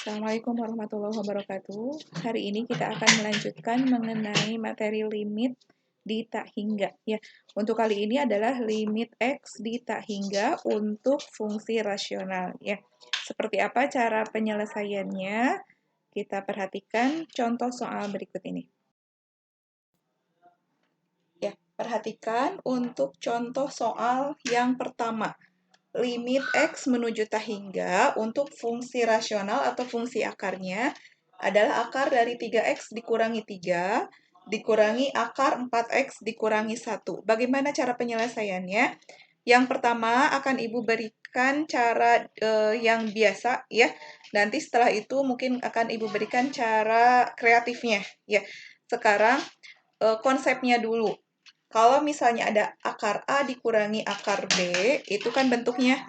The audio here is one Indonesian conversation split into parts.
Assalamualaikum warahmatullahi wabarakatuh. Hari ini kita akan melanjutkan mengenai materi limit di tak hingga. Ya, untuk kali ini adalah limit X di tak hingga untuk fungsi rasional. Ya, seperti apa cara penyelesaiannya? Kita perhatikan contoh soal berikut ini. Ya, perhatikan untuk contoh soal yang pertama. Limit X menuju tak hingga untuk fungsi rasional atau fungsi akarnya adalah akar dari 3X dikurangi 3 dikurangi akar 4X dikurangi 1. Bagaimana cara penyelesaiannya? Yang pertama akan Ibu berikan cara yang biasa ya. Nanti setelah itu mungkin akan Ibu berikan cara kreatifnya ya. Sekarang konsepnya dulu. Kalau misalnya ada akar A dikurangi akar B, itu kan bentuknya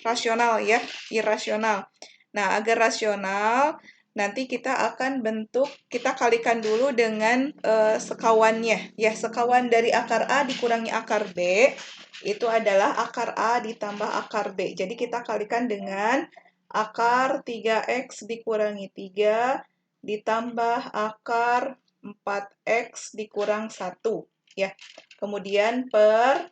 rasional ya, irasional. Nah, agar rasional, nanti kita akan kita kalikan dulu dengan sekawannya. Ya, sekawan dari akar A dikurangi akar B, itu adalah akar A ditambah akar B. Jadi kita kalikan dengan akar 3X dikurangi 3 ditambah akar 4X dikurang 1. Ya, kemudian per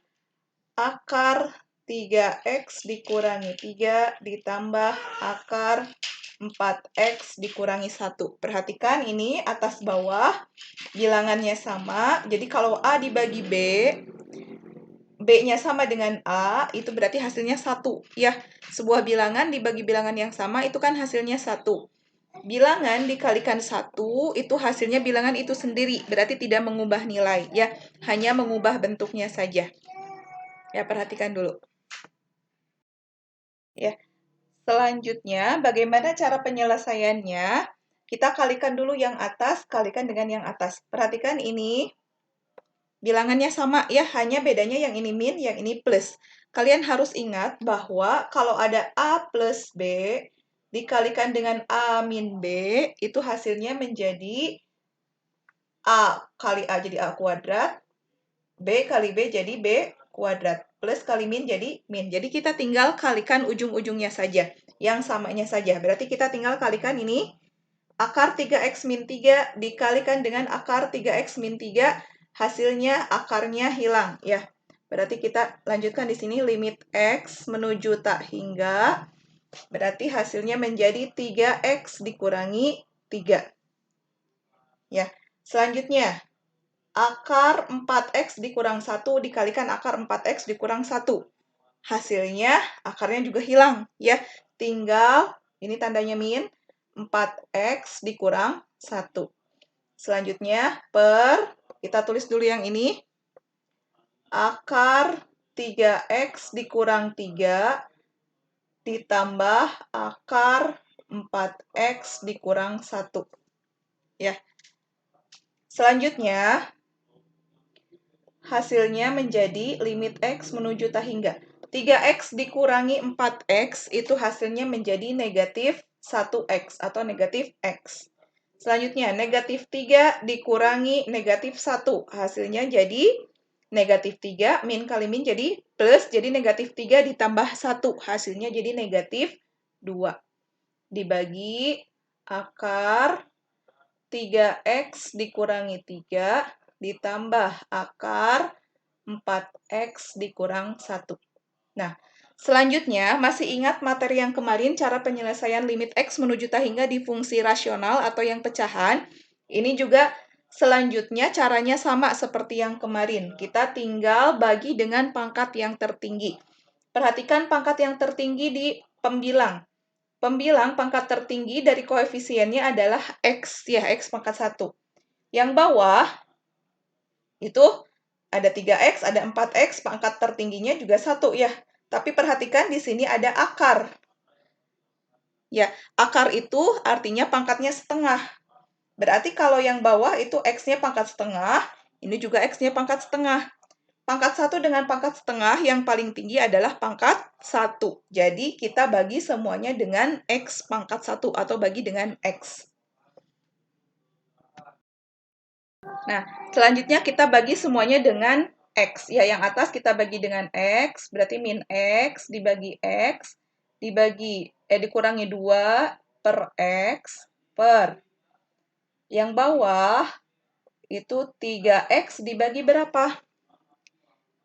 akar 3X dikurangi 3 ditambah akar 4X dikurangi 1. Perhatikan ini atas bawah bilangannya sama. Jadi kalau A dibagi B, B-nya sama dengan A, itu berarti hasilnya 1. Ya, sebuah bilangan dibagi bilangan yang sama, itu kan hasilnya 1. Bilangan dikalikan 1, itu hasilnya bilangan itu sendiri. Berarti tidak mengubah nilai. Ya, hanya mengubah bentuknya saja. Ya, perhatikan dulu. Ya, selanjutnya bagaimana cara penyelesaiannya? Kita kalikan dulu yang atas, kalikan dengan yang atas. Perhatikan ini. Bilangannya sama ya, hanya bedanya yang ini min, yang ini plus. Kalian harus ingat bahwa kalau ada A plus B dikalikan dengan A min B, itu hasilnya menjadi A kali A jadi A kuadrat, B kali B jadi B kuadrat, plus kali min jadi min. Jadi kita tinggal kalikan ujung-ujungnya saja, yang samanya saja. Berarti kita tinggal kalikan ini, akar 3X min 3 dikalikan dengan akar 3X min 3, hasilnya akarnya hilang. Ya, berarti kita lanjutkan di sini, limit X menuju tak hingga, berarti hasilnya menjadi 3X dikurangi 3. Ya, selanjutnya, akar 4X dikurang 1 dikalikan akar 4X dikurang 1. Hasilnya, akarnya juga hilang. Ya, tinggal, ini tandanya min, 4X dikurang 1. Selanjutnya, kita tulis dulu yang ini, akar 3X dikurang 3 ditambah akar 4X dikurang 1. Ya. Selanjutnya, hasilnya menjadi limit X menuju tak hingga. 3X dikurangi 4X itu hasilnya menjadi negatif 1X atau negatif X. Selanjutnya, negatif 3 dikurangi negatif 1. Hasilnya jadi negatif 3, min kali min jadi plus, jadi negatif 3 ditambah 1. Hasilnya jadi negatif 2. Dibagi akar 3X dikurangi 3 ditambah akar 4X dikurang 1. Nah, selanjutnya, masih ingat materi yang kemarin, cara penyelesaian limit X menuju tak hingga di fungsi rasional atau yang pecahan? Ini juga selanjutnya caranya sama seperti yang kemarin. Kita tinggal bagi dengan pangkat yang tertinggi. Perhatikan pangkat yang tertinggi di pembilang. Pembilang pangkat tertinggi dari koefisiennya adalah X, ya, X pangkat 1. Yang bawah, itu ada 3X, ada 4X, pangkat tertingginya juga 1 ya. Tapi perhatikan di sini ada akar. Ya, akar itu artinya pangkatnya setengah. Berarti kalau yang bawah itu X-nya pangkat setengah, ini juga X-nya pangkat setengah. Pangkat 1 dengan pangkat setengah yang paling tinggi adalah pangkat 1. Jadi kita bagi semuanya dengan X pangkat 1 atau bagi dengan X. Nah, selanjutnya kita bagi semuanya dengan X. Ya, yang atas kita bagi dengan X, berarti min X dibagi X, dikurangi 2, per X per. Yang bawah itu 3X dibagi berapa?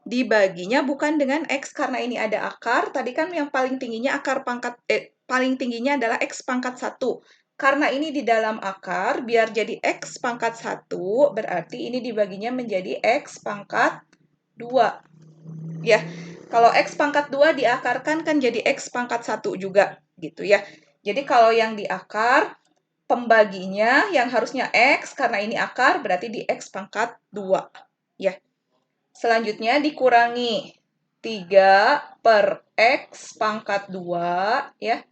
Dibaginya bukan dengan X karena ini ada akar. Tadi kan yang paling tingginya paling tingginya adalah X pangkat 1. Karena ini di dalam akar, biar jadi X pangkat 1, berarti ini dibaginya menjadi X pangkat 2. Ya, kalau X pangkat 2 diakarkan kan jadi X pangkat 1 juga, gitu ya. Jadi kalau yang di akar, pembaginya yang harusnya X, karena ini akar, berarti di X pangkat 2. Ya. Selanjutnya dikurangi 3 per X pangkat 2, ya.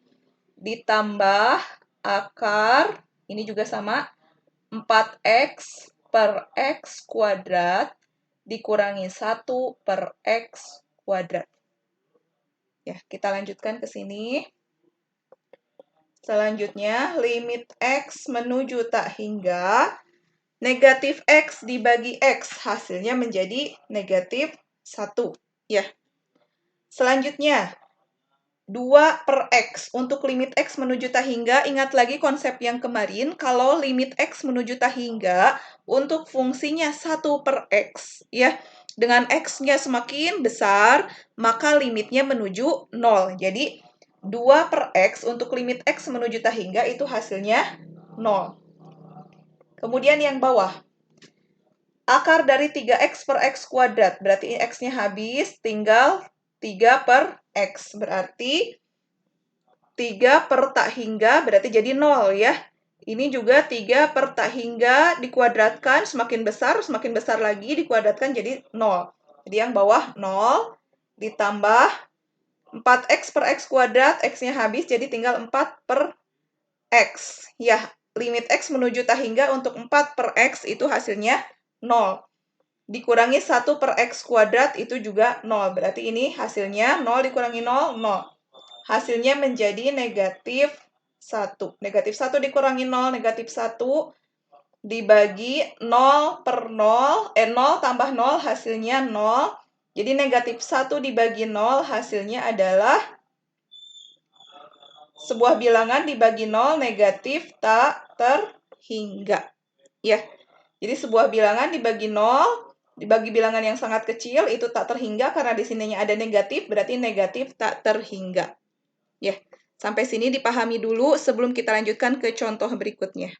Ditambah akar, ini juga sama, 4X per X kuadrat, dikurangi 1 per X kuadrat. Ya, kita lanjutkan ke sini. Selanjutnya, limit X menuju tak hingga, negatif X dibagi X, hasilnya menjadi negatif 1. Ya. Selanjutnya, 2 per X. Untuk limit X menuju tak hingga, ingat lagi konsep yang kemarin, kalau limit X menuju tak hingga, untuk fungsinya 1 per X. Ya. Dengan X-nya semakin besar, maka limitnya menuju 0. Jadi, 2 per X untuk limit X menuju tak hingga, itu hasilnya 0. Kemudian yang bawah, akar dari 3X per X kuadrat. Berarti X-nya habis, tinggal 3 per X. Berarti 3 per tak hingga, berarti jadi 0 ya. Ini juga 3 per tak hingga dikuadratkan, semakin besar lagi, dikuadratkan jadi 0. Jadi yang bawah 0, ditambah 4X per X kuadrat, X-nya habis, jadi tinggal 4 per X. Ya, limit X menuju tak hingga untuk 4 per X itu hasilnya 0. Dikurangi 1 per X kuadrat itu juga 0. Berarti ini hasilnya 0 dikurangi 0, 0. Hasilnya menjadi negatif 1. Negatif 1 dikurangi 0, negatif 1 dibagi 0 per 0. 0 tambah 0 hasilnya 0. Jadi negatif 1 dibagi 0 hasilnya adalah sebuah bilangan dibagi 0 negatif tak terhingga. Ya. Jadi sebuah bilangan dibagi 0, dibagi bilangan yang sangat kecil, itu tak terhingga karena di sininya ada negatif, berarti negatif tak terhingga. Ya, sampai sini dipahami dulu sebelum kita lanjutkan ke contoh berikutnya.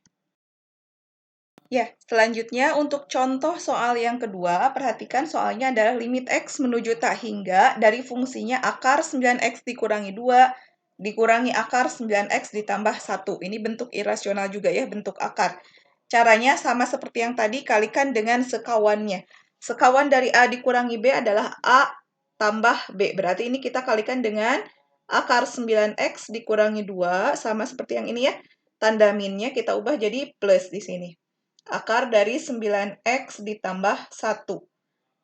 Ya, selanjutnya untuk contoh soal yang kedua, perhatikan soalnya adalah limit X menuju tak hingga dari fungsinya akar 9X dikurangi 2, dikurangi akar 9X ditambah 1. Ini bentuk irasional juga ya, bentuk akar. Caranya sama seperti yang tadi, kalikan dengan sekawannya. Sekawan dari A dikurangi B adalah A tambah B. Berarti ini kita kalikan dengan akar 9X dikurangi 2, sama seperti yang ini ya. Tanda minnya kita ubah jadi plus di sini. Akar dari 9X ditambah 1.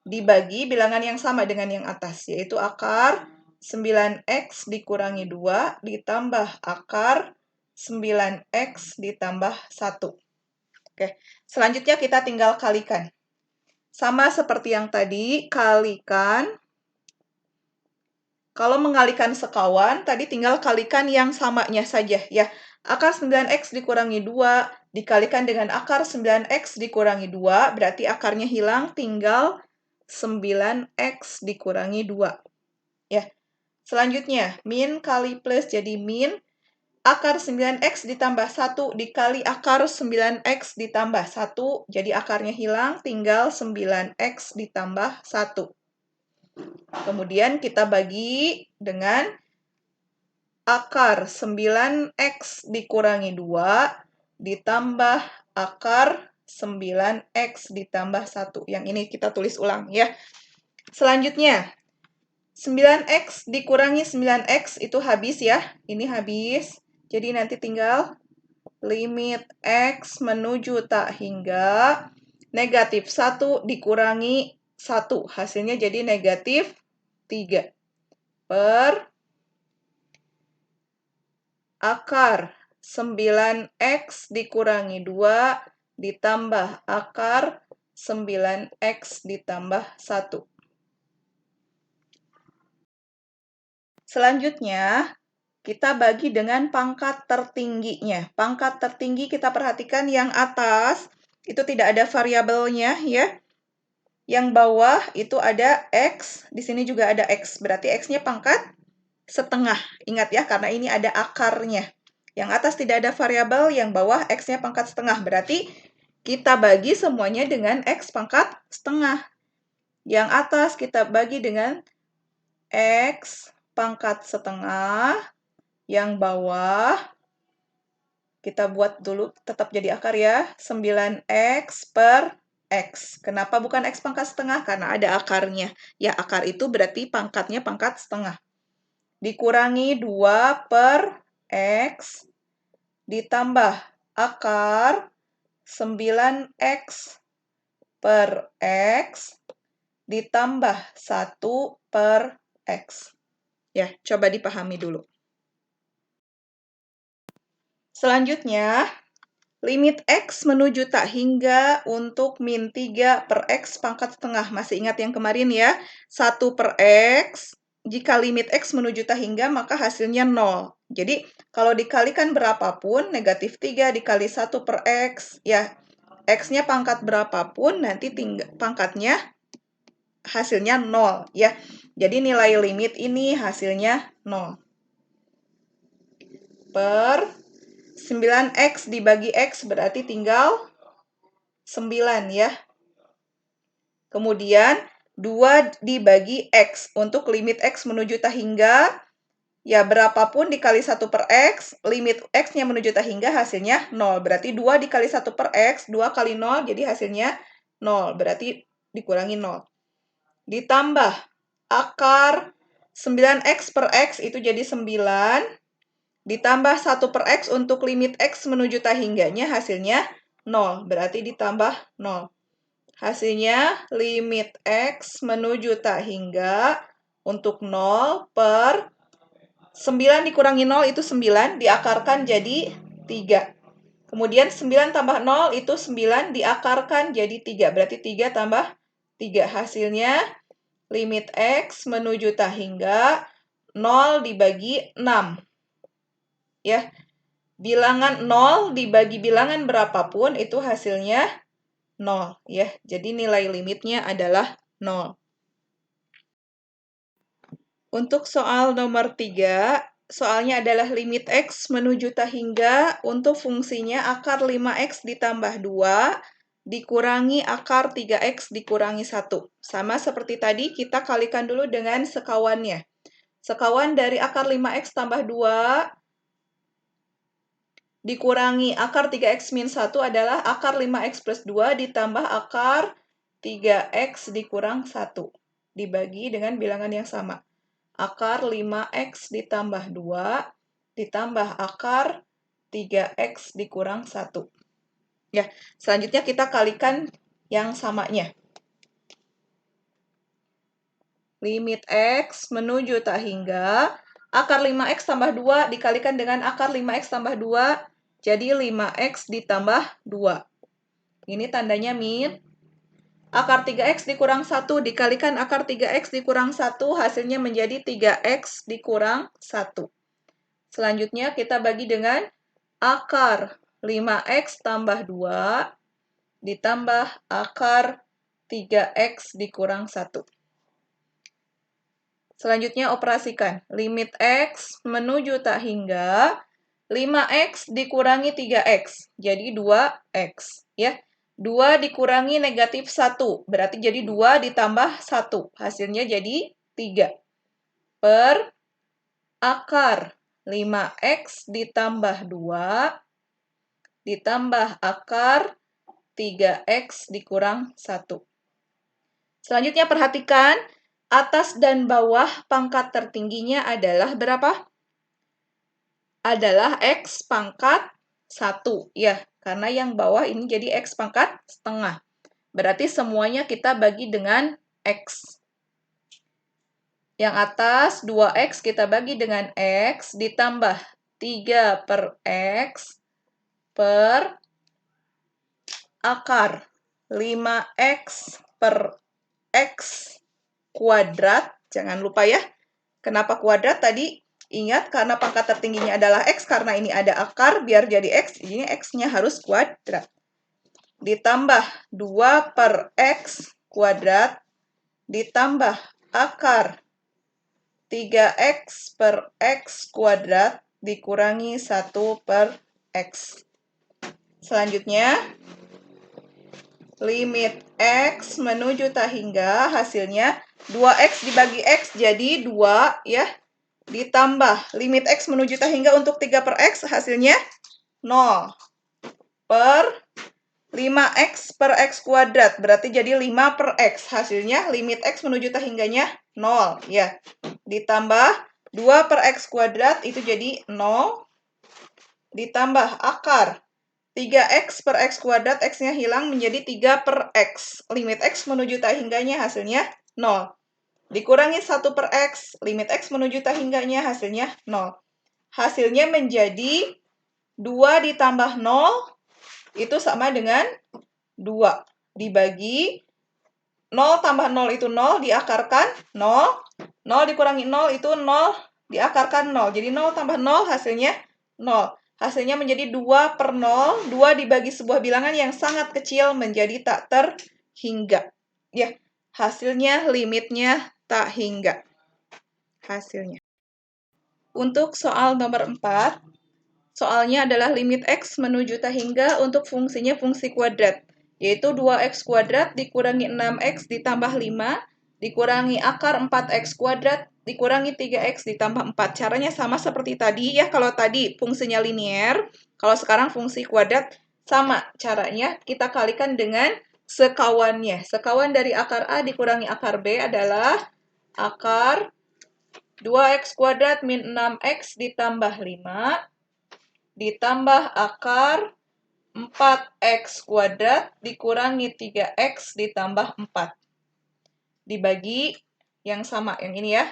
Dibagi bilangan yang sama dengan yang atas, yaitu akar 9X dikurangi 2 ditambah akar 9X ditambah 1. Oke, selanjutnya kita tinggal kalikan. Sama seperti yang tadi, kalikan. Kalau mengalikan sekawan, tadi tinggal kalikan yang samanya saja ya. Akar 9X dikurangi 2 dikalikan dengan akar 9X dikurangi 2, berarti akarnya hilang, tinggal 9X dikurangi 2. Ya. Selanjutnya, min kali plus jadi min. Akar 9X ditambah 1 dikali akar 9X ditambah 1. Jadi akarnya hilang, tinggal 9X ditambah 1. Kemudian kita bagi dengan akar 9X dikurangi 2 ditambah akar 9X ditambah 1. Yang ini kita tulis ulang ya. Selanjutnya, 9X dikurangi 9X itu habis ya. Ini habis. Jadi nanti tinggal limit X menuju tak hingga negatif 1 dikurangi 1. Hasilnya jadi negatif 3 per akar 9X dikurangi 2 ditambah akar 9X ditambah 1. Selanjutnya, kita bagi dengan pangkat tertingginya. Pangkat tertinggi kita perhatikan yang atas, itu tidak ada variabelnya ya. Yang bawah itu ada X, di sini juga ada X. Berarti X-nya pangkat setengah. Ingat ya, karena ini ada akarnya. Yang atas tidak ada variabel, yang bawah X-nya pangkat setengah. Berarti kita bagi semuanya dengan X pangkat setengah. Yang atas kita bagi dengan X pangkat setengah. Yang bawah, kita buat dulu tetap jadi akar ya, 9X per X. Kenapa bukan X pangkat setengah? Karena ada akarnya. Ya, akar itu berarti pangkatnya pangkat setengah. Dikurangi 2 per X, ditambah akar 9X per X, ditambah 1 per X. Ya, coba dipahami dulu. Selanjutnya, limit X menuju tak hingga untuk min 3 per X pangkat setengah. Masih ingat yang kemarin ya? 1 per X, jika limit X menuju tak hingga, maka hasilnya 0. Jadi, kalau dikalikan berapapun, negatif 3 dikali 1 per X, ya, X-nya pangkat berapapun, nanti pangkatnya hasilnya 0. Ya. Jadi, nilai limit ini hasilnya 0. Per 9X dibagi X berarti tinggal 9 ya. Kemudian 2 dibagi X. Untuk limit X menuju tak hingga, ya berapapun dikali 1 per X, limit X-nya menuju tak hingga hasilnya 0. Berarti 2 dikali 1 per X, 2 kali 0, jadi hasilnya 0. Berarti dikurangi 0. Ditambah akar 9X per X itu jadi 9. Ditambah 1 per X untuk limit X menuju tak hingganya hasilnya 0. Berarti ditambah 0. Hasilnya limit X menuju tak hingga untuk 0 per 9 dikurangi 0 itu 9, diakarkan jadi 3. Kemudian 9 tambah 0 itu 9, diakarkan jadi 3. Berarti 3 tambah 3. Hasilnya limit X menuju tak hingga 0 dibagi 6. Ya, bilangan 0 dibagi bilangan berapapun itu hasilnya 0 ya. Jadi nilai limitnya adalah 0. Untuk soal nomor 3, soalnya adalah limit X menuju tak hingga untuk fungsinya akar 5X ditambah 2 dikurangi akar 3X dikurangi 1. Sama seperti tadi, kita kalikan dulu dengan sekawannya. Sekawan dari akar 5X tambah 2 dikurangi akar 3X min 1 adalah akar 5X plus 2 ditambah akar 3X dikurang 1. Dibagi dengan bilangan yang sama. Akar 5X ditambah 2 ditambah akar 3X dikurang 1. Ya, selanjutnya kita kalikan yang samanya. Limit X menuju tak hingga, akar 5X tambah 2 dikalikan dengan akar 5X tambah 2, jadi 5X ditambah 2. Ini tandanya min. Akar 3X dikurang 1 dikalikan akar 3X dikurang 1, hasilnya menjadi 3X dikurang 1. Selanjutnya kita bagi dengan akar 5X tambah 2 ditambah akar 3X dikurang 1. Selanjutnya operasikan. Limit X menuju tak hingga, 5X dikurangi 3X, jadi 2X. Ya. 2 dikurangi negatif 1, berarti jadi 2 ditambah 1. Hasilnya jadi 3. Per akar 5X ditambah 2 ditambah akar 3X dikurang 1. Selanjutnya perhatikan, atas dan bawah pangkat tertingginya adalah berapa? Adalah X pangkat 1. Ya, karena yang bawah ini jadi X pangkat setengah. Berarti semuanya kita bagi dengan X. Yang atas 2X kita bagi dengan X ditambah 3 per X per akar 5X per X kuadrat. Jangan lupa ya, kenapa kuadrat tadi? Ingat, karena pangkat tertingginya adalah X, karena ini ada akar, biar jadi X, ini X-nya harus kuadrat. Ditambah 2 per X kuadrat, ditambah akar 3X per X kuadrat, dikurangi 1 per X. Selanjutnya, limit X menuju tak hingga, hasilnya 2X dibagi X jadi 2, ya. Ditambah limit X menuju tak hingga untuk 3 per X, hasilnya 0 per 5X per X kuadrat. Berarti jadi 5 per X. Hasilnya limit X menuju tak hingganya 0. Ya. Ditambah 2 per X kuadrat, itu jadi 0. Ditambah akar 3X per X kuadrat, X-nya hilang menjadi 3 per X. Limit X menuju tak hingganya hasilnya 0. Dikurangi 1 per X, limit X menuju tak hingganya hasilnya 0. Hasilnya menjadi 2 ditambah 0, itu sama dengan 2. Dibagi 0 tambah 0 itu 0, diakarkan 0. 0 dikurangi 0 itu 0, diakarkan 0. Jadi 0 tambah 0 hasilnya 0. Hasilnya menjadi 2 per 0. 2 dibagi sebuah bilangan yang sangat kecil menjadi tak terhingga. Ya, hasilnya limitnya tak hingga. Hasilnya. Untuk soal nomor 4, soalnya adalah limit X menuju tak hingga untuk fungsinya fungsi kuadrat, yaitu 2X kuadrat dikurangi 6X ditambah 5, dikurangi akar 4X kuadrat, dikurangi 3X ditambah 4. Caranya sama seperti tadi ya, kalau tadi fungsinya linear, kalau sekarang fungsi kuadrat sama caranya, kita kalikan dengan sekawannya. Sekawan dari akar A dikurangi akar B adalah akar 2X kuadrat min 6X ditambah 5, ditambah akar 4X kuadrat dikurangi 3X ditambah 4. Dibagi yang sama, yang ini ya,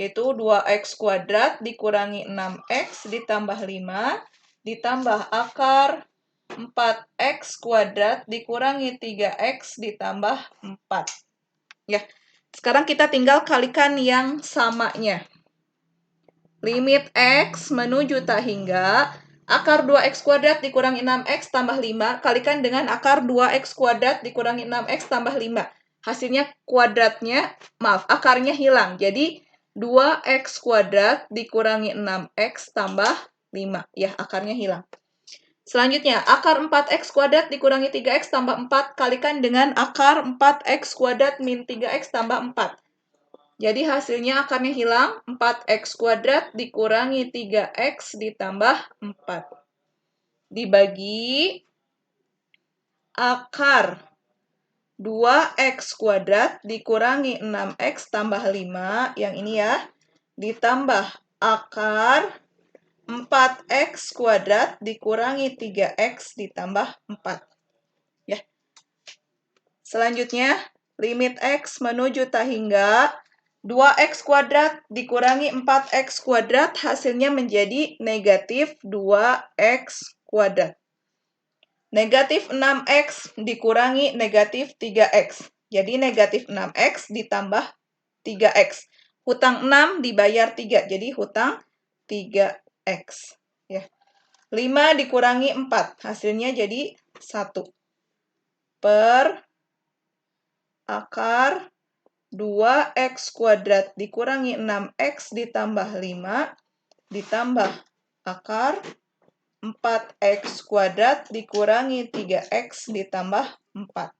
yaitu 2X kuadrat dikurangi 6X ditambah 5, ditambah akar 4X kuadrat dikurangi 3X ditambah 4. Ya, sekarang kita tinggal kalikan yang samanya. Limit X menuju tak hingga, akar 2X kuadrat dikurangi 6X tambah 5, kalikan dengan akar 2X kuadrat dikurangi 6X tambah 5. Hasilnya kuadratnya, akarnya hilang. Jadi 2X kuadrat dikurangi 6X tambah 5. Ya, akarnya hilang. Selanjutnya, akar 4X kuadrat dikurangi 3X tambah 4, kalikan dengan akar 4X kuadrat min 3X tambah 4. Jadi hasilnya akarnya hilang, 4X kuadrat dikurangi 3X ditambah 4. Dibagi akar 2X kuadrat dikurangi 6X tambah 5, yang ini ya, ditambah akar 4X kuadrat dikurangi 3X ditambah 4. Ya. Selanjutnya, limit X menuju tak hingga, 2X kuadrat dikurangi 4X kuadrat, hasilnya menjadi negatif 2X kuadrat. Negatif 6X dikurangi negatif 3X. Jadi negatif 6X ditambah 3X. Hutang 6 dibayar 3, jadi hutang 3X. Ya. 5 dikurangi 4, hasilnya jadi 1. Per akar 2X kuadrat dikurangi 6X ditambah 5, ditambah akar 4X kuadrat dikurangi 3X ditambah 4.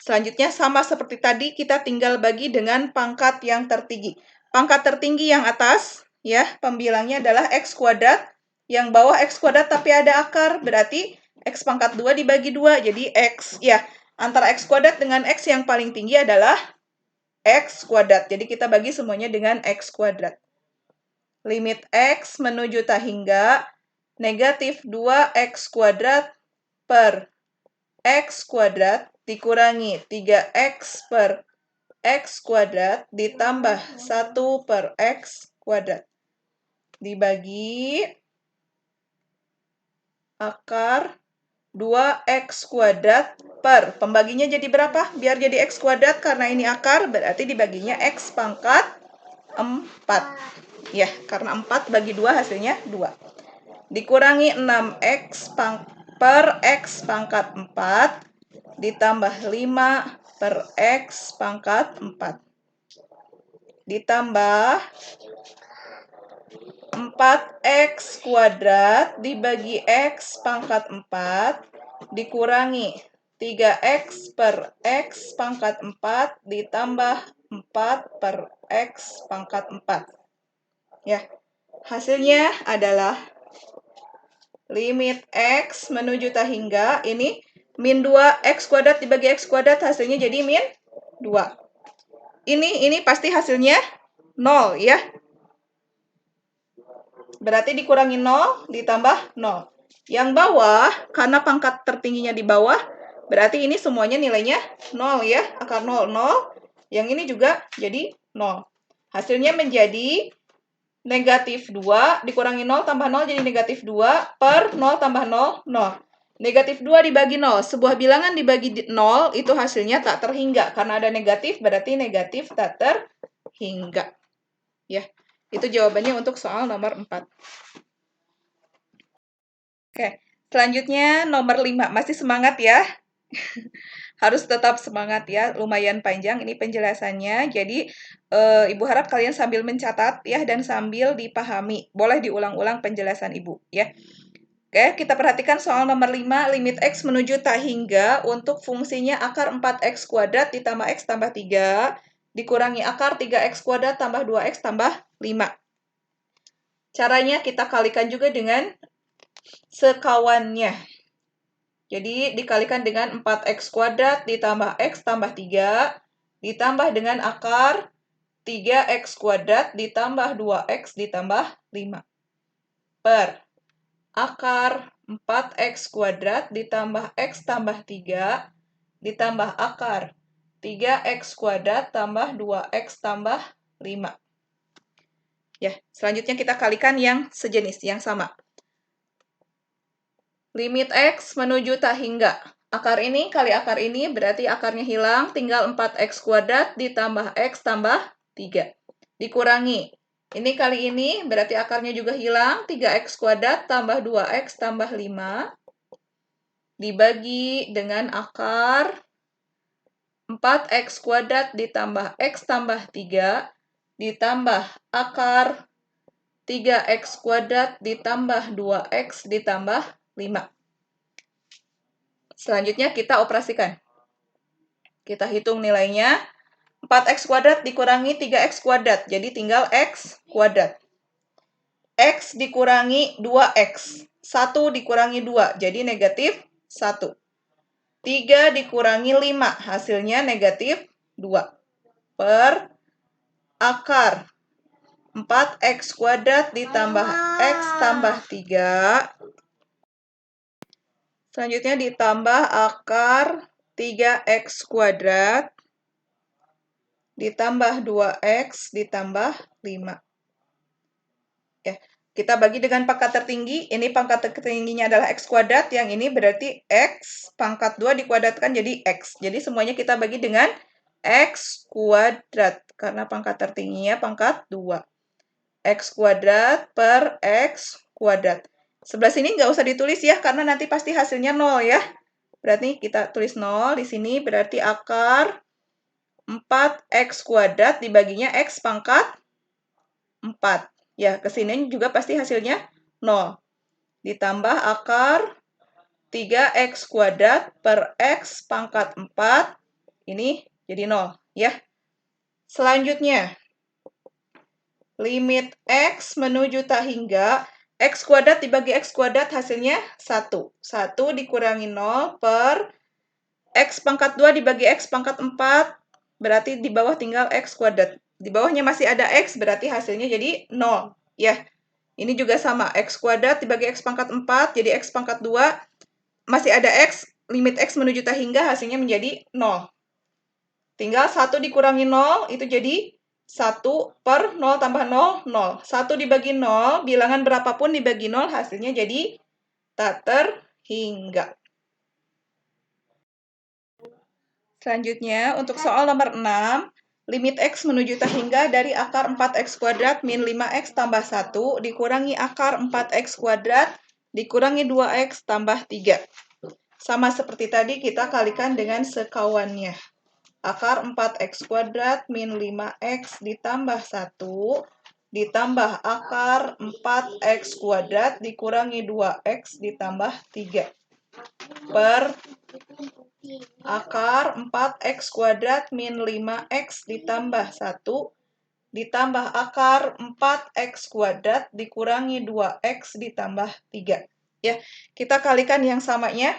Selanjutnya sama seperti tadi, kita tinggal bagi dengan pangkat yang tertinggi. Pangkat tertinggi yang atas, ya, pembilangnya adalah X kuadrat. Yang bawah X kuadrat tapi ada akar, berarti X pangkat 2 dibagi 2, jadi X. Ya, antara X kuadrat dengan X yang paling tinggi adalah X kuadrat. Jadi kita bagi semuanya dengan X kuadrat. Limit X menuju tak hingga, negatif 2X kuadrat per X kuadrat dikurangi 3X per X kuadrat ditambah 1 per X kuadrat. Dibagi akar 2X kuadrat per, pembaginya jadi berapa? Biar jadi X kuadrat, karena ini akar, berarti dibaginya X pangkat 4. Ya, karena 4 bagi 2 hasilnya 2. Dikurangi 6x per x pangkat 4 ditambah 5 per x pangkat 4. Ditambah 4x kuadrat dibagi x pangkat 4 dikurangi 3x per x pangkat 4 ditambah 4 per x pangkat 4. Ya, hasilnya adalah limit x menuju hingga ini min 2x kuadrat dibagi x kuadrat hasilnya jadi min 2. Ini pasti hasilnya 0 ya. Berarti dikurangi 0 ditambah 0. Yang bawah, karena pangkat tertingginya di bawah, berarti ini semuanya nilainya 0 ya. Akar 0, 0. Yang ini juga jadi 0. Hasilnya menjadi negatif 2, dikurangi 0 tambah 0 jadi negatif 2, per 0 tambah 0, 0. Negatif 2 dibagi 0. Sebuah bilangan dibagi 0, itu hasilnya tak terhingga. Karena ada negatif, berarti negatif tak terhingga. Ya, itu jawabannya untuk soal nomor 4. Oke, selanjutnya nomor 5. Masih semangat ya? Harus tetap semangat ya, lumayan panjang ini penjelasannya. Jadi, Ibu harap kalian sambil mencatat ya dan sambil dipahami. Boleh diulang-ulang penjelasan Ibu ya. Oke, kita perhatikan soal nomor 5, limit x menuju tak hingga untuk fungsinya akar 4x kuadrat ditambah x tambah 3, dikurangi akar 3x kuadrat tambah 2x tambah 5. Caranya kita kalikan juga dengan sekawannya. Jadi, dikalikan dengan 4x kuadrat ditambah x tambah 3, ditambah dengan akar 3x kuadrat ditambah 2x ditambah 5. Per akar 4x kuadrat ditambah x tambah 3, ditambah akar 3x kuadrat tambah 2x tambah 5. Ya, selanjutnya kita kalikan yang sejenis, yang sama. Limit x menuju tak hingga. Akar ini kali akar ini berarti akarnya hilang, tinggal 4x kuadrat ditambah x tambah 3. Dikurangi. Ini kali ini berarti akarnya juga hilang, 3x kuadrat tambah 2x tambah 5. Dibagi dengan akar 4x kuadrat ditambah x tambah 3, ditambah akar 3x kuadrat ditambah 2x ditambah 5. Selanjutnya kita operasikan. Kita hitung nilainya. 4x kuadrat dikurangi 3x kuadrat. Jadi tinggal x kuadrat. X dikurangi 2x. 1 dikurangi 2. Jadi negatif 1. 3 dikurangi 5. Hasilnya negatif 2. Per akar 4x kuadrat ditambah x tambah 3. Selanjutnya ditambah akar 3x kuadrat ditambah 2x ditambah 5. Ya, kita bagi dengan pangkat tertinggi. Ini pangkat tertingginya adalah x kuadrat. Yang ini berarti x pangkat 2 dikuadratkan jadi x. Jadi semuanya kita bagi dengan x kuadrat. Karena pangkat tertingginya pangkat 2. X kuadrat per x kuadrat. Sebelah sini nggak usah ditulis ya, karena nanti pasti hasilnya 0 ya. Berarti kita tulis 0 di sini, berarti akar 4x kuadrat dibaginya x pangkat 4. Ya, ke sini juga pasti hasilnya 0. Ditambah akar 3x kuadrat per x pangkat 4. Ini jadi 0 ya. Selanjutnya, limit x menuju tak hingga, x kuadrat dibagi x kuadrat hasilnya 1. 1 dikurangi 0 per x pangkat 2 dibagi x pangkat 4, berarti di bawah tinggal x kuadrat. Di bawahnya masih ada x, berarti hasilnya jadi 0. Ya, ini juga sama. X kuadrat dibagi x pangkat 4, jadi x pangkat 2, masih ada x, limit x menuju tak hingga hasilnya menjadi 0. Tinggal 1 dikurangi 0, itu jadi 1 per 0 tambah 0, 0. 1 dibagi 0, bilangan berapapun dibagi 0, hasilnya jadi tak terhingga. Selanjutnya, untuk soal nomor 6, limit X menuju hingga dari akar 4X kuadrat min 5X tambah 1 dikurangi akar 4X kuadrat dikurangi 2X tambah 3. Sama seperti tadi, kita kalikan dengan sekawannya. Akar 4X kuadrat min 5X ditambah 1 ditambah akar 4X kuadrat dikurangi 2X ditambah 3 per akar 4X kuadrat min 5X ditambah 1 ditambah akar 4X kuadrat dikurangi 2X ditambah 3. Ya, kita kalikan yang samanya.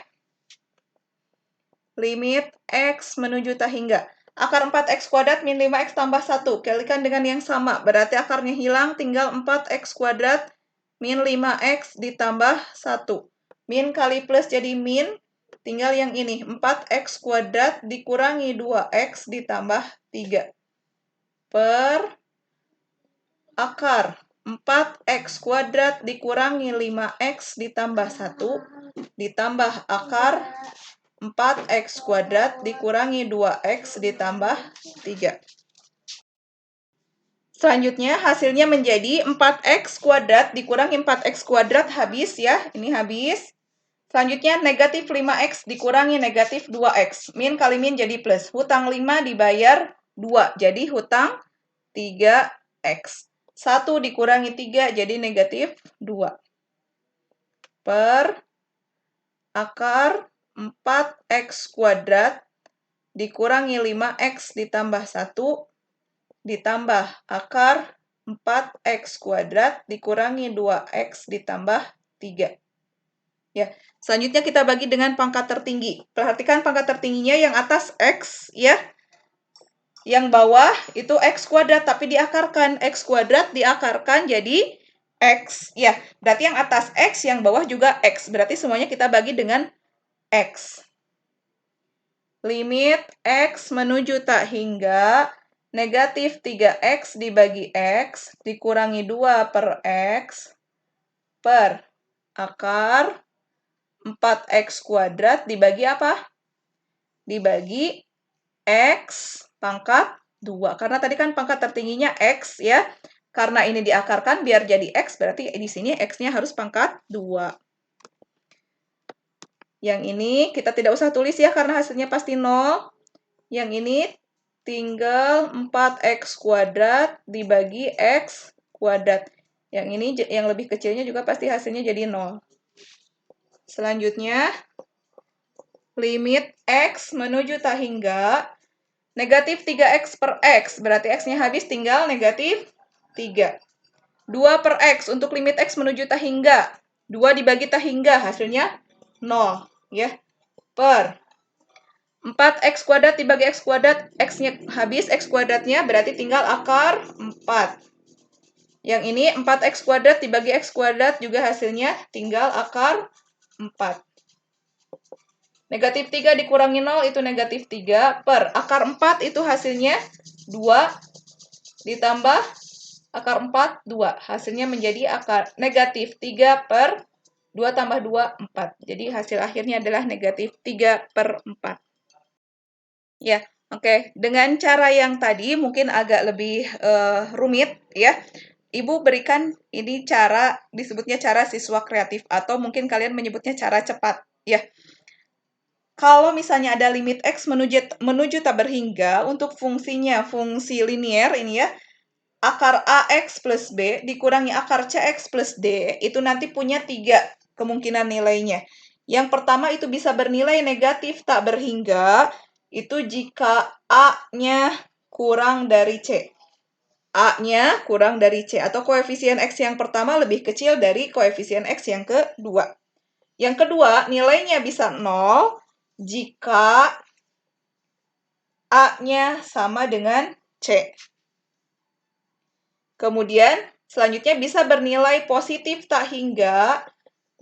Limit X menuju hingga. Akar 4X kuadrat min 5X tambah 1. Kalikan dengan yang sama. Berarti akarnya hilang, tinggal 4X kuadrat min 5X ditambah 1. Min kali plus jadi min. Tinggal yang ini, 4X kuadrat dikurangi 2X ditambah 3. Per akar 4X kuadrat dikurangi 5X ditambah 1 ditambah akar 4X kuadrat dikurangi 2X ditambah 3. Selanjutnya hasilnya menjadi 4X kuadrat dikurangi 4X kuadrat habis ya. Ini habis. Selanjutnya negatif 5X dikurangi negatif 2X. Min kali min jadi plus. Hutang 5 dibayar 2. Jadi hutang 3X. 1 dikurangi 3 jadi negatif 2. Per akar 4X kuadrat dikurangi 5X ditambah 1 ditambah akar 4X kuadrat dikurangi 2X ditambah 3. Ya, selanjutnya kita bagi dengan pangkat tertinggi. Perhatikan pangkat tertingginya yang atas X ya. Yang bawah itu X kuadrat tapi diakarkan. X kuadrat diakarkan jadi X. Ya, berarti yang atas X, yang bawah juga X. Berarti semuanya kita bagi dengan X. Limit X menuju hingga negatif 3X dibagi X dikurangi 2 per X per akar 4X kuadrat dibagi apa? Dibagi X pangkat 2. Karena tadi kan pangkat tertingginya X ya. Karena ini diakarkan biar jadi X, berarti di sini X-nya harus pangkat 2. Yang ini kita tidak usah tulis ya, karena hasilnya pasti 0. Yang ini tinggal 4X kuadrat dibagi X kuadrat. Yang ini yang lebih kecilnya juga pasti hasilnya jadi 0. Selanjutnya, limit X menuju hingga negatif 3X per X. Berarti X-nya habis, tinggal negatif 3. 2 per X untuk limit X menuju hingga. 2 dibagi hingga, hasilnya 0. Ya. Per 4X kuadrat dibagi X kuadrat, X-nya habis, X kuadratnya berarti tinggal akar 4. Yang ini 4X kuadrat dibagi X kuadrat juga hasilnya tinggal akar 4. Negatif 3 dikurangi 0 itu negatif 3 per akar 4 itu hasilnya 2 ditambah akar 4, 2. Hasilnya menjadi akar negatif 3 per 2 tambah 2, 4. Jadi hasil akhirnya adalah negatif 3 per 4. Ya, oke. Dengan cara yang tadi mungkin agak lebih rumit ya. Ibu berikan ini cara, disebutnya cara siswa kreatif atau mungkin kalian menyebutnya cara cepat ya. Kalau misalnya ada limit X menuju tak berhingga untuk fungsinya fungsi linier ini ya, akar AX plus B dikurangi akar CX plus D itu nanti punya 3 kemungkinan nilainya. Yang pertama itu bisa bernilai negatif tak berhingga itu jika A-nya kurang dari C. A-nya kurang dari C atau koefisien X yang pertama lebih kecil dari koefisien X yang kedua. Yang kedua, nilainya bisa 0 jika A-nya sama dengan C. Kemudian, selanjutnya bisa bernilai positif tak hingga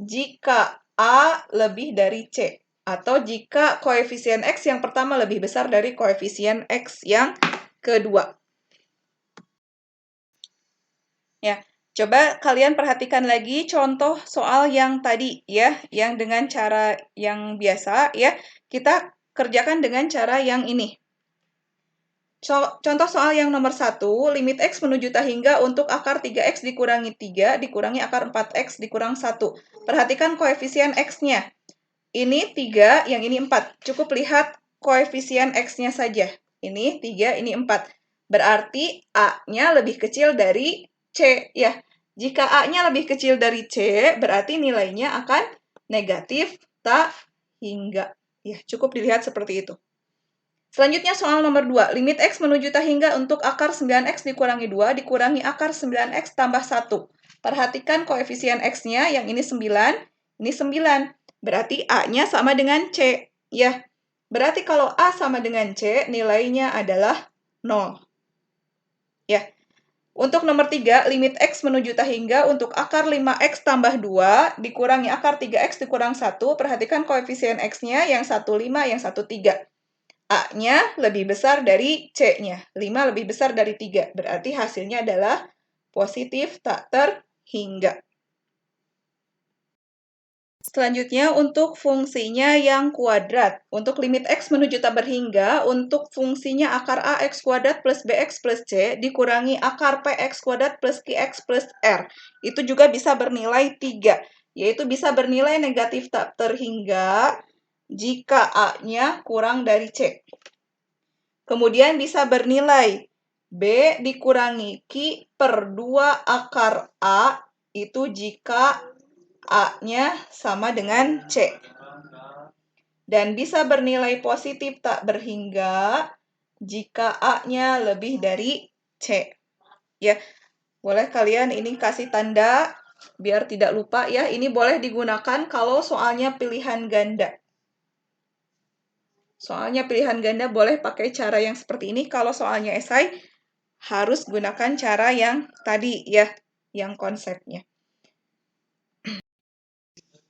jika A lebih dari C. Atau jika koefisien X yang pertama lebih besar dari koefisien X yang kedua. Ya, coba kalian perhatikan lagi contoh soal yang tadi ya, yang dengan cara yang biasa ya. Kita kerjakan dengan cara yang ini. Contoh soal yang nomor 1, limit X menuju tak hingga untuk akar 3X dikurangi 3, dikurangi akar 4X dikurang 1. Perhatikan koefisien X-nya. Ini 3, yang ini 4. Cukup lihat koefisien X-nya saja. Ini 3, ini 4. Berarti A-nya lebih kecil dari C. Ya, jika A-nya lebih kecil dari C, berarti nilainya akan negatif tak hingga. Ya, cukup dilihat seperti itu. Selanjutnya soal nomor 2. Limit X menuju tak hingga untuk akar 9X dikurangi 2, dikurangi akar 9X tambah 1. Perhatikan koefisien X-nya, yang ini 9, ini 9. Berarti A-nya sama dengan C. Ya, berarti kalau A sama dengan C, nilainya adalah 0. Ya, untuk nomor 3, limit X menuju tak hingga untuk akar 5X tambah 2, dikurangi akar 3X dikurang 1. Perhatikan koefisien X-nya, yang 1, 5, yang 1, 3. A-nya lebih besar dari C-nya. 5 lebih besar dari 3. Berarti hasilnya adalah positif tak terhingga. Selanjutnya untuk fungsinya yang kuadrat. Untuk limit X menuju tak berhingga, untuk fungsinya akar AX kuadrat plus BX plus C dikurangi akar PX kuadrat plus QX plus R. Itu juga bisa bernilai 3, yaitu bisa bernilai negatif tak terhingga jika A-nya kurang dari C. Kemudian bisa bernilai B dikurangi Q per 2 akar A itu jika A-nya sama dengan C. Dan bisa bernilai positif tak berhingga jika A-nya lebih dari C. Ya, boleh kalian ini kasih tanda biar tidak lupa ya. Ini boleh digunakan kalau soalnya pilihan ganda. Soalnya pilihan ganda boleh pakai cara yang seperti ini. Kalau soalnya esai, harus gunakan cara yang tadi ya, yang konsepnya.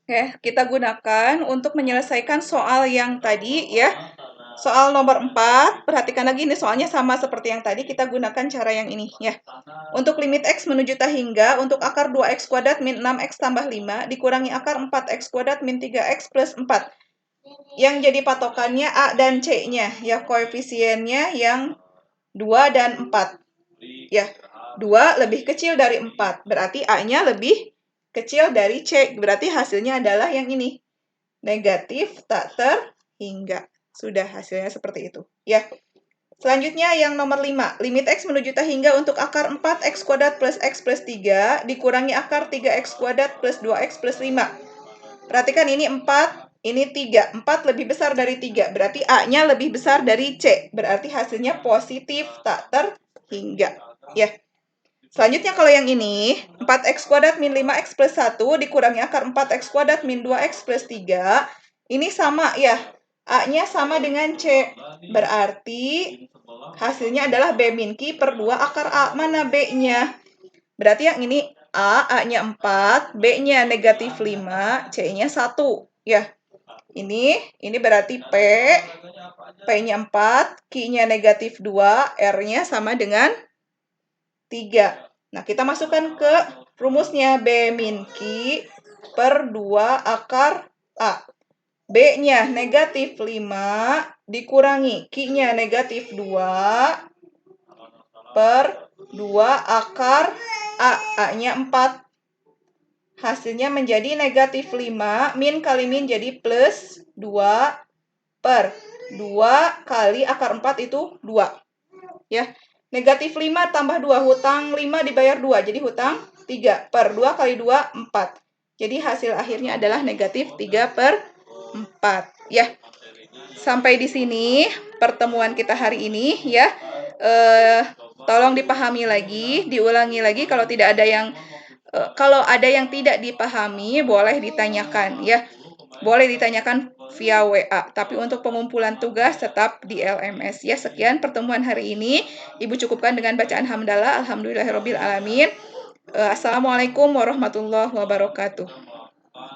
Oke, kita gunakan untuk menyelesaikan soal yang tadi ya. Soal nomor 4, perhatikan lagi ini soalnya sama seperti yang tadi, kita gunakan cara yang ini ya. Untuk limit X menuju tak hingga, untuk akar 2X kuadrat min 6X tambah 5, dikurangi akar 4X kuadrat min 3X plus 4. Yang jadi patokannya A dan C-nya, ya koefisiennya yang 2 dan 4. Ya, 2 lebih kecil dari 4, berarti A-nya lebih kecil dari C, berarti hasilnya adalah yang ini, negatif tak terhingga. Sudah hasilnya seperti itu. Ya. Selanjutnya yang nomor 5, limit X menuju tak hingga untuk akar 4X kuadrat plus X plus 3, dikurangi akar 3X kuadrat plus 2X plus 5. Perhatikan ini 4, ini 3. 4 lebih besar dari 3, berarti A-nya lebih besar dari C. Berarti hasilnya positif tak terhingga. Ya. Selanjutnya kalau yang ini, 4X kuadrat min 5X plus 1 dikurangi akar 4X kuadrat min 2X plus 3. Ini sama ya, A-nya sama dengan C. Berarti hasilnya adalah B min Q per 2 akar A. Mana B-nya? Berarti yang ini A-nya 4, B-nya negatif 5, C-nya 1. Ya, ini berarti P-nya 4, Q-nya negatif 2, R-nya sama dengan 3. Nah, kita masukkan ke rumusnya B min Q per 2 akar A. B-nya negatif 5 dikurangi Q-nya negatif 2 per 2 akar A. A-nya 4. Hasilnya menjadi negatif 5, min kali min jadi plus 2 per 2 kali akar 4 itu 2. Ya, negatif 5 tambah 2, hutang 5 dibayar 2, jadi hutang 3 per 2 kali 2, 4. Jadi hasil akhirnya adalah negatif 3 per 4. Ya, sampai di sini pertemuan kita hari ini ya. Tolong dipahami lagi, diulangi lagi kalau tidak ada yang tidak dipahami boleh ditanyakan ya. Boleh ditanyakan via WA, tapi untuk pengumpulan tugas tetap di LMS ya. Sekian pertemuan hari ini. Ibu cukupkan dengan bacaan hamdalah. Alhamdulillahirabbil alamin. Assalamualaikum warahmatullahi wabarakatuh.